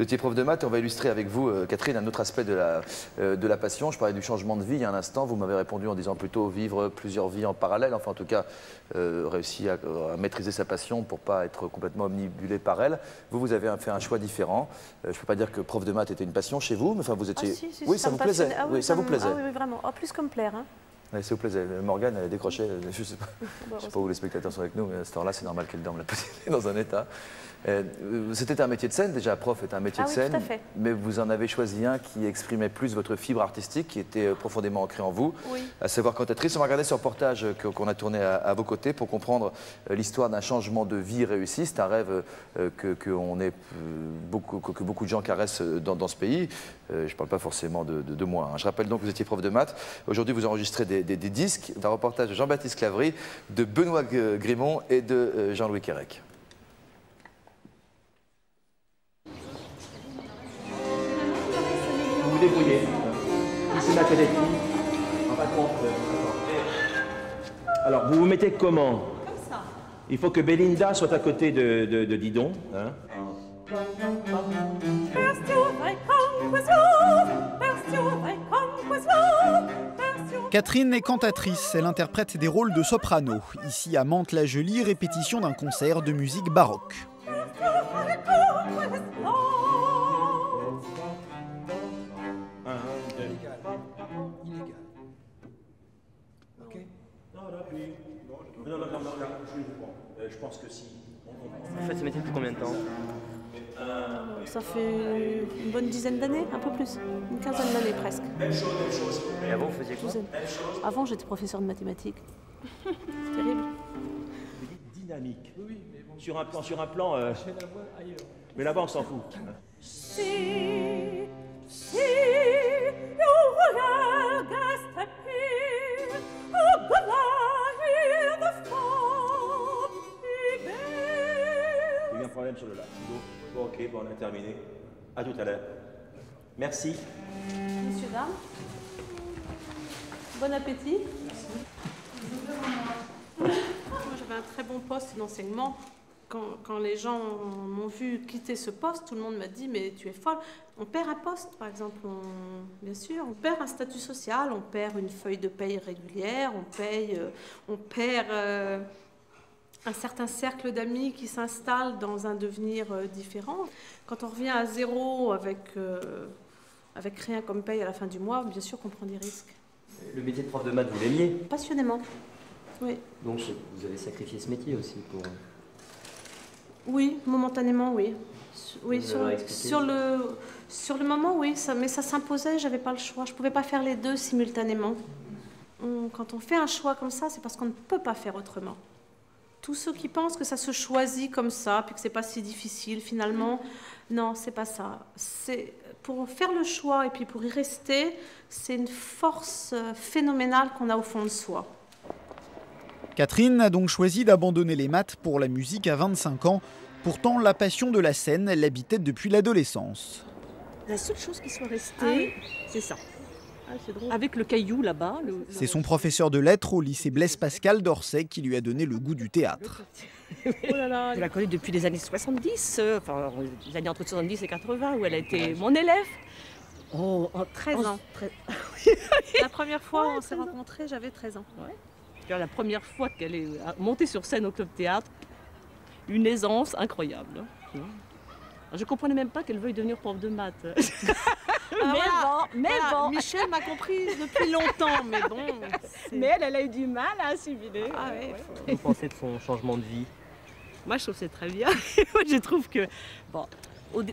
Vous étiez prof de maths et on va illustrer avec vous, Catherine, un autre aspect de la passion. Je parlais du changement de vie il y a un instant. Vous m'avez répondu en disant plutôt vivre plusieurs vies en parallèle. Enfin, en tout cas, réussir à maîtriser sa passion pour ne pas être complètement omnibulé par elle. Vous avez fait un choix différent. Je ne peux pas dire que prof de maths était une passion chez vous, mais enfin, vous étiez... Ah, si, oui, ça vous plaisait. Ah, oui, oui, ça vous plaisait. Ah oui, vraiment. Oh, plus que me plaire. Hein. Ouais, ça vous plaisait. Morgane, elle a décroché. Je ne sais pas où les spectateurs sont avec nous, mais à cette heure-là, c'est normal qu'elle dorme la petite dans un état. C'était un métier de scène, déjà prof est un métier de scène, tout à fait. Mais vous en avez choisi un qui exprimait plus votre fibre artistique, qui était profondément ancrée en vous, à savoir cantatrice. On va regarder ce reportage qu'on a tourné à vos côtés pour comprendre l'histoire d'un changement de vie réussi. C'est un rêve que beaucoup de gens caressent dans ce pays. Je ne parle pas forcément de moi. Hein. Je rappelle donc que vous étiez prof de maths. Aujourd'hui, vous enregistrez des disques. Un reportage de Jean-Baptiste Clavry, de Benoît Grimont et de Jean-Louis Quérec. Vous vous débrouillez. Ici ma cadette. En fin de compte. Alors, vous vous mettez comment? Comme ça. Il faut que Belinda soit à côté de Didon. Hein? Catherine est cantatrice, elle interprète des rôles de soprano. Ici à Mantes-la-Jolie, répétition d'un concert de musique baroque. Je pense que si. Vous faites ce métier depuis combien de temps? Ça fait une bonne dizaine d'années, un peu plus, une quinzaine d'années presque. Même chose. Et avant, vous faisiez quoi? Avant, j'étais professeur de mathématiques. C'est terrible. Vous dites dynamique. Oui, mais bon. Sur un plan. Mais là-bas, on s'en fout. Il y a eu un problème sur le lac. Bon, ok, bon, on a terminé. À tout à l'heure. Merci. Messieurs, dames, bon appétit. Moi, j'avais un très bon poste d'enseignement. Quand les gens m'ont vu quitter ce poste, tout le monde m'a dit « mais tu es folle ». On perd un poste, par exemple, bien sûr. On perd un statut social, on perd une feuille de paye régulière, on perd un certain cercle d'amis qui s'installe dans un devenir différent. Quand on revient à zéro avec rien comme paye à la fin du mois, bien sûr qu'on prend des risques. Le métier de prof de maths, vous l'aimiez? Passionnément, oui. Donc vous avez sacrifié ce métier aussi pour... Oui, momentanément, oui. Oui, sur le moment, oui, mais ça s'imposait, j'avais pas le choix. Je pouvais pas faire les deux simultanément. Quand on fait un choix comme ça, c'est parce qu'on ne peut pas faire autrement. Tous ceux qui pensent que ça se choisit comme ça, puis que c'est pas si difficile, finalement, non, c'est pas ça. C'est pour faire le choix et puis pour y rester, c'est une force phénoménale qu'on a au fond de soi. Catherine a donc choisi d'abandonner les maths pour la musique à 25 ans. Pourtant, la passion de la scène l'habitait depuis l'adolescence. La seule chose qui soit restée, c'est ça. Avec le caillou là-bas. C'est son professeur de lettres au lycée Blaise Pascal d'Orsay qui lui a donné le goût du théâtre. Oh là là, je la connais depuis les années 70, enfin les années entre 70 et 80, où elle a été mon élève. Oh, 13 ans. La première fois où on s'est rencontrés, j'avais 13 ans. Ouais. La première fois qu'elle est montée sur scène au Club Théâtre, une aisance incroyable. Je ne comprenais même pas qu'elle veuille devenir prof de maths. Mais bon, Michel m'a compris depuis longtemps, mais bon. Mais elle a eu du mal à assimiler. Ah ouais. Vous pensez de son changement de vie? Moi, je trouve que c'est très bien. Je trouve que, bon,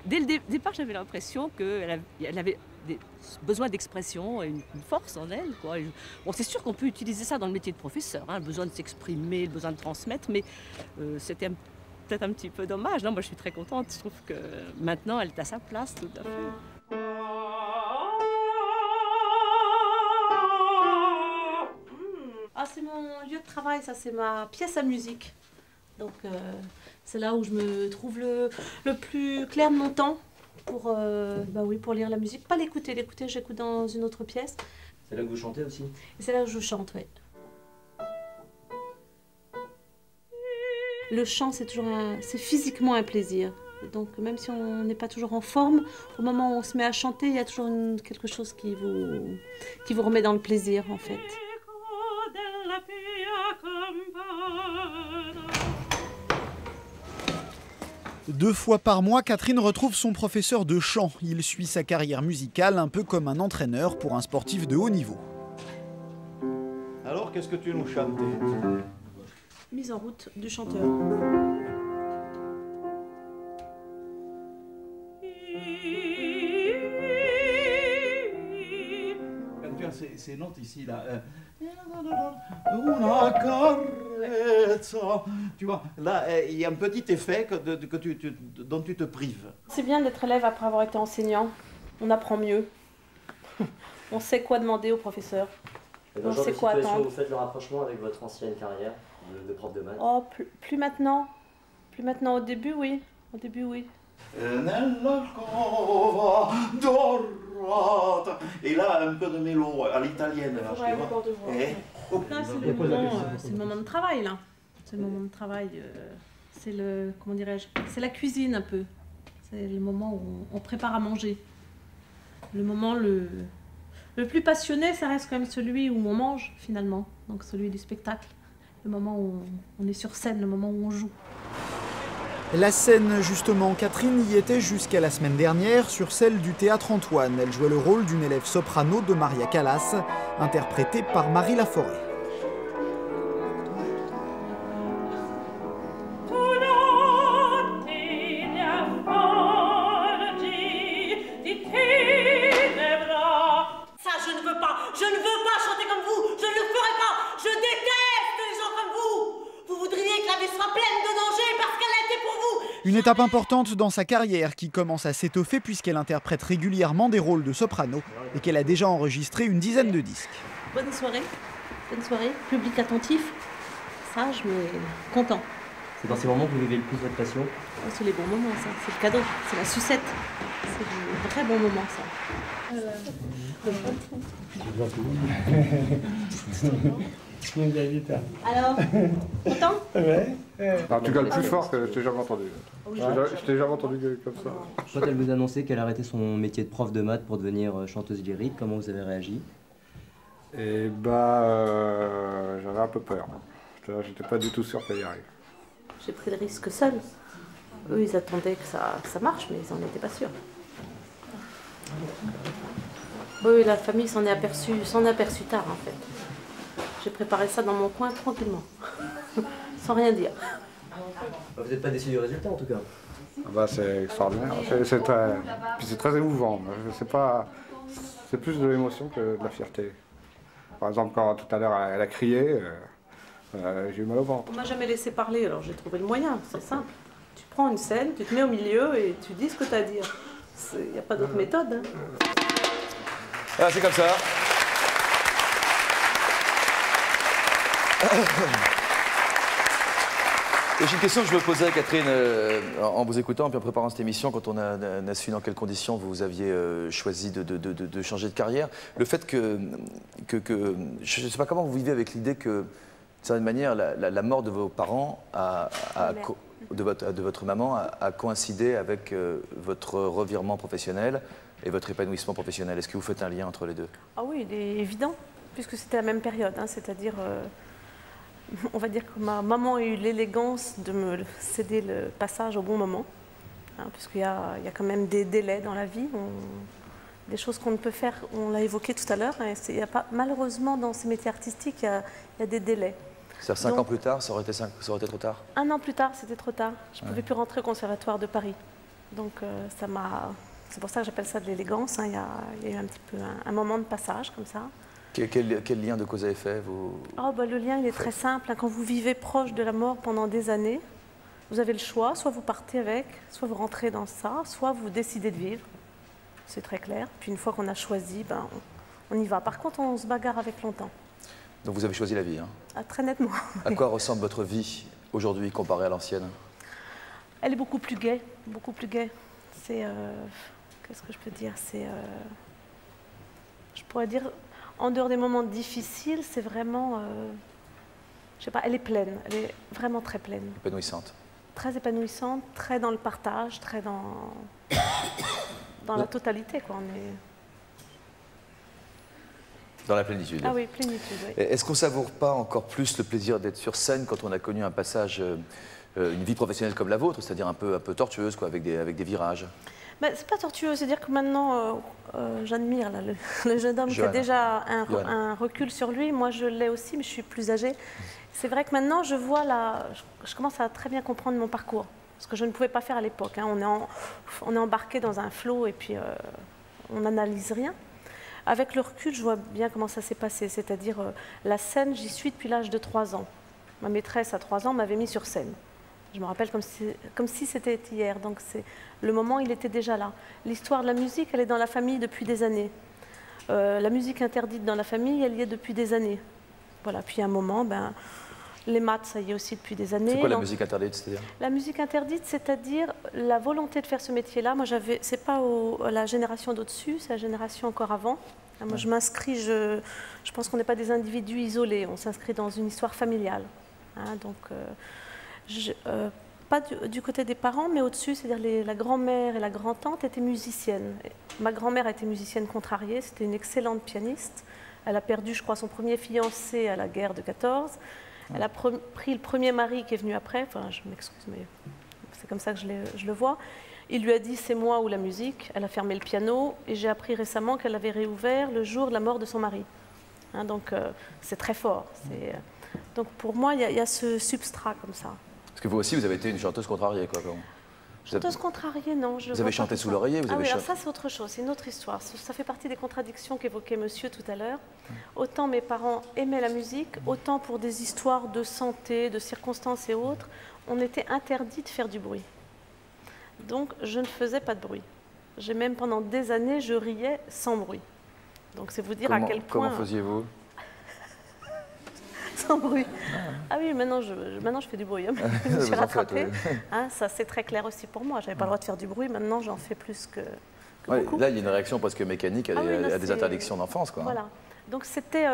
dès le départ, j'avais l'impression qu'elle avait des besoins d'expression et une force en elle, quoi. Bon, c'est sûr qu'on peut utiliser ça dans le métier de professeur, hein, le besoin de s'exprimer, le besoin de transmettre, mais c'était peut-être un petit peu dommage. Non, moi, je suis très contente. Je trouve que maintenant, elle est à sa place, tout à fait. Ah, c'est mon lieu de travail, ça, c'est ma pièce à musique. Donc, c'est là où je me trouve le plus clair de mon temps pour lire la musique. Pas l'écouter, j'écoute dans une autre pièce. C'est là que vous chantez aussi? Et c'est là que je chante, oui. Le chant, c'est physiquement un plaisir. Donc même si on n'est pas toujours en forme, au moment où on se met à chanter, il y a toujours quelque chose qui vous remet dans le plaisir en fait. 2 fois par mois, Catherine retrouve son professeur de chant. Il suit sa carrière musicale un peu comme un entraîneur pour un sportif de haut niveau. Alors, qu'est-ce que tu nous chantais? Mise en route du chanteur. Ces notes ici, là. Una carezza. Tu vois, là, il y a un petit effet dont tu te prives. C'est bien d'être élève après avoir été enseignant. On apprend mieux. On sait quoi demander au professeur. On sait quoi attendre. Vous faites le rapprochement avec votre ancienne carrière de prof de maths? Oh, plus maintenant. Plus maintenant. Au début, oui. Au début, oui. Et là, un peu de mélo à l'italienne. Là, c'est le moment de travail, là. C'est le moment de travail. C'est le, comment dirais-je, c'est la cuisine un peu. C'est le moment où on prépare à manger. Le moment le plus passionné, ça reste quand même celui où on mange, finalement. Donc celui du spectacle. Le moment où on est sur scène, le moment où on joue. La scène, justement, Catherine y était jusqu'à la semaine dernière sur celle du Théâtre Antoine. Elle jouait le rôle d'une élève soprano de Maria Callas, interprétée par Marie Laforêt. Une étape importante dans sa carrière qui commence à s'étoffer puisqu'elle interprète régulièrement des rôles de soprano et qu'elle a déjà enregistré une dizaine de disques. Bonne soirée, public attentif, sage mais content. C'est dans ces moments que vous vivez le plus votre passion? C'est les bons moments, ça. C'est le cadeau, c'est la sucette. C'est des très bons moments, ça. Alors, content? Ouais. En tout cas, le plus fort que je t'ai jamais entendu. Je t'ai jamais entendu comme ça. Quand elle vous a annoncé qu'elle arrêtait son métier de prof de maths pour devenir chanteuse lyrique, comment vous avez réagi? Et bah, j'avais un peu peur. J'étais pas du tout sûr qu'elle y arrive. J'ai pris le risque seul. Eux, ils attendaient que ça marche, mais ils n'en étaient pas sûrs. Oui, la famille s'en est aperçue tard, en fait. J'ai préparé ça dans mon coin tranquillement, sans rien dire. Vous n'êtes pas déçu du résultat, en tout cas? Bah, c'est extraordinaire. C'est très émouvant. C'est plus de l'émotion que de la fierté. Par exemple, quand tout à l'heure elle a crié, j'ai eu mal au ventre. On m'a jamais laissé parler, alors j'ai trouvé le moyen, c'est simple. Tu prends une scène, tu te mets au milieu et tu dis ce que tu as à dire. Il n'y a pas d'autre méthode. Hein. Ah, c'est comme ça. J'ai une question que je me posais, Catherine, en vous écoutant et en préparant cette émission, quand on a su dans quelles conditions vous aviez choisi de changer de carrière. Le fait que je ne sais pas comment vous vivez avec l'idée que, d'une certaine manière, la mort de vos parents, de votre maman, a coïncidé avec votre revirement professionnel et votre épanouissement professionnel. Est-ce que vous faites un lien entre les deux? Ah oui, il est évident, puisque c'était la même période, hein, c'est-à-dire... on va dire que ma maman a eu l'élégance de me céder le passage au bon moment, hein, puisqu'il y a quand même des délais dans la vie, des choses qu'on ne peut faire, on l'a évoqué tout à l'heure, malheureusement dans ces métiers artistiques, il y a des délais. C'est-à-dire 5 ans plus tard, ça aurait été trop tard? 1 an plus tard, c'était trop tard. Je ne pouvais plus rentrer au Conservatoire de Paris. Donc c'est pour ça que j'appelle ça de l'élégance, hein. Il y a eu un petit peu un moment de passage comme ça. Quel lien de cause à effet le lien, il est très simple. Quand vous vivez proche de la mort pendant des années, vous avez le choix, soit vous partez avec, soit vous rentrez dans ça, soit vous décidez de vivre. C'est très clair. Puis une fois qu'on a choisi, on y va. Par contre, on se bagarre avec longtemps. Donc vous avez choisi la vie, hein? Ah, très nettement. À quoi ressemble votre vie aujourd'hui comparée à l'ancienne? Elle est beaucoup plus gaie, beaucoup plus gaie. C'est... qu'est-ce que je peux dire? Je pourrais dire... En dehors des moments difficiles, c'est vraiment... je sais pas, elle est pleine, elle est vraiment très pleine. Épanouissante. très épanouissante, très dans le partage, très dans la totalité, quoi. On est... Dans la plénitude. Ah oui, plénitude, oui. Est-ce qu'on ne savoure pas encore plus le plaisir d'être sur scène quand on a connu un passage, une vie professionnelle comme la vôtre, c'est-à-dire un peu tortueuse, quoi, avec des virages? C'est pas tortueux, c'est-à-dire que maintenant, j'admire le jeune homme qui a déjà un recul sur lui. Moi, je l'ai aussi, mais je suis plus âgée. C'est vrai que maintenant, je vois je commence à très bien comprendre mon parcours, ce que je ne pouvais pas faire à l'époque. Hein. On est embarqué dans un flot et puis on n'analyse rien. Avec le recul, je vois bien comment ça s'est passé, c'est-à-dire la scène, j'y suis depuis l'âge de 3 ans. Ma maîtresse, à 3 ans, m'avait mis sur scène. Je me rappelle comme si c'était hier, donc le moment, il était déjà là. L'histoire de la musique, elle est dans la famille depuis des années. La musique interdite dans la famille, elle y est depuis des années. Voilà, puis à un moment, les maths, ça y est aussi depuis des années. C'est quoi la musique interdite, c'est-à-dire? La musique interdite, c'est-à-dire la volonté de faire ce métier-là. Moi, c'est pas la génération d'au-dessus, c'est la génération encore avant. Moi, je m'inscris, je pense qu'on n'est pas des individus isolés, on s'inscrit dans une histoire familiale. Hein, donc, pas du côté des parents, mais au-dessus, c'est-à-dire la grand-mère et la grand-tante étaient musiciennes. Ma grand-mère était musicienne contrariée, c'était une excellente pianiste. Elle a perdu, je crois, son premier fiancé à la guerre de 14. Elle a pris le premier mari qui est venu après, enfin je m'excuse, mais c'est comme ça que je le vois. Il lui a dit c'est moi ou la musique, elle a fermé le piano et j'ai appris récemment qu'elle avait réouvert le jour de la mort de son mari. Hein, donc c'est très fort. Donc pour moi il y a ce substrat comme ça. Parce que vous aussi vous avez été une chanteuse contrariée, quoi. Chanteuse contrariée, non. Vous avez chanté sous l'oreiller, oui, alors ça c'est autre chose, c'est une autre histoire. Ça fait partie des contradictions qu'évoquait monsieur tout à l'heure. Autant mes parents aimaient la musique, autant pour des histoires de santé, de circonstances et autres, on était interdit de faire du bruit. Donc je ne faisais pas de bruit. J'ai même pendant des années, je riais sans bruit. Donc c'est vous dire à quel point... Comment faisiez-vous? Sans bruit. Ah oui, maintenant je fais du bruit. Hein. Je me suis rattrapée. Hein, ça c'est très clair aussi pour moi. J'avais pas le droit de faire du bruit, maintenant j'en fais plus que beaucoup. Là, il y a une réaction presque mécanique à des interdictions d'enfance, quoi. Voilà. Donc c'était...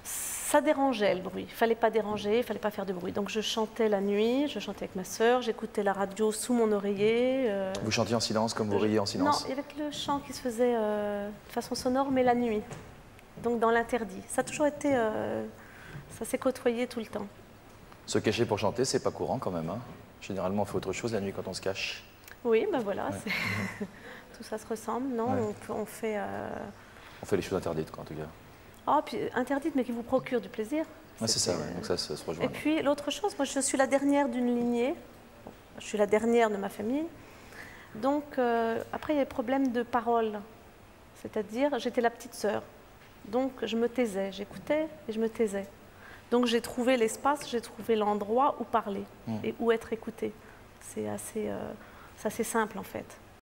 ça dérangeait le bruit. Il ne fallait pas déranger, il ne fallait pas faire de bruit. Donc je chantais la nuit, je chantais avec ma sœur, j'écoutais la radio sous mon oreiller. Vous chantiez en silence comme vous riez en silence? Non, avec le chant qui se faisait de façon sonore, mais la nuit. Donc dans l'interdit. Ça a toujours été... ça s'est côtoyé tout le temps. Se cacher pour chanter, c'est pas courant quand même. Hein. Généralement, on fait autre chose la nuit quand on se cache. Oui, ben voilà, tout ça se ressemble. Non, on fait... On fait les choses interdites, quoi, en tout cas. Oh, puis interdites, mais qui vous procurent du plaisir. C'est ça, donc ça se rejoint. Et puis l'autre chose, moi je suis la dernière d'une lignée. Je suis la dernière de ma famille. Donc après, il y a des problèmes de parole. C'est-à-dire, j'étais la petite sœur. Donc je me taisais, j'écoutais et je me taisais. Donc j'ai trouvé l'espace, j'ai trouvé l'endroit où parler et où être écoutée. C'est assez simple en fait.